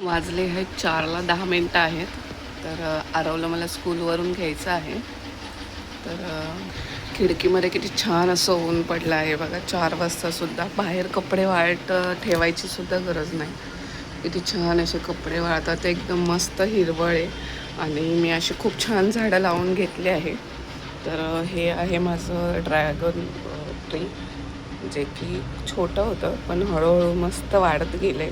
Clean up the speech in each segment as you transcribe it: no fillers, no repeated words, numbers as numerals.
वाजले आहेत 4ला 10 मिनटं आहेत. तर आरवला मला स्कूलवरून घ्यायचं आहे. तर खिडकीमध्ये किती छान असं ऊन पडलं आहे बघा. 4 वाजतासुद्धा बाहेर कपडे वाळत ठेवायची सुद्धा गरज नाही. किती छान असे कपडे वाळतात. एकदम मस्त हिरवळ आहे आणि मी अशी खूप छान झाडं लावून घेतली आहे. तर हे आहे माझं ड्रॅगन ट्री, जे की छोटं होतं पण हळूहळू मस्त वाढत गेले.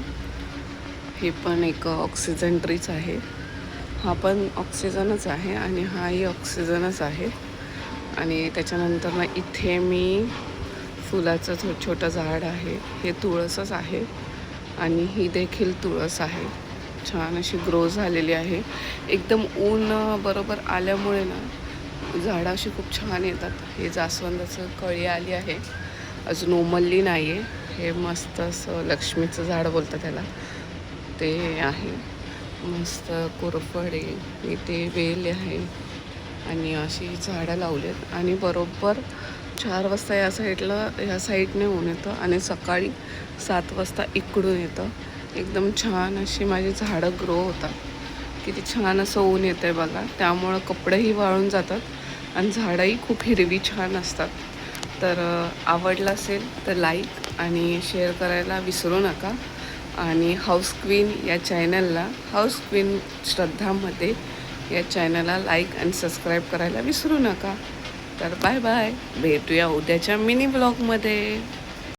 हे पण एक ऑक्सिजन ट्रीच आहे. हा पण ऑक्सिजनच आहे आणि हाही ऑक्सिजनच आहे. आणि त्याच्यानंतर ना इथे मी फुलाचं छोटं झाड आहे. हे तुळसच आहे आणि ही देखील तुळस आहे. छान अशी ग्रो झालेली आहे. एकदम ऊन बरोबर आल्यामुळे ना झाडं अशी खूप छान येतात. हे जास्वंदाचं कळी आली आहे, अजून उमलली नाही आहे. हे मस्त असं लक्ष्मीचं झाड बोलतं त्याला, ते आहे. मस्त कोरफड आहे, इथे वेल आहे आणि अशी झाडं लावलेत. आणि बरोबर 4 वाजता या साईडने ऊन येतं आणि सकाळी 7 वाजता इकडून येतं. एकदम छान अशी माझी झाडं ग्रो होतात. किती छान असं ऊन येतं आहे बघा. त्यामुळं कपडेही वाळून जातात आणि झाडंही खूप हिरवी छान असतात. तर आवडलं असेल तर लाईक आणि शेअर करायला विसरू नका. आणि हाऊस क्वीन या चॅनलला, हाऊस क्वीन श्रद्धामध्ये या चॅनलला लाईक आणि सबस्क्राईब करायला विसरू नका. तर बाय बाय, भेटूया उद्याच्या मिनी ब्लॉगमध्ये.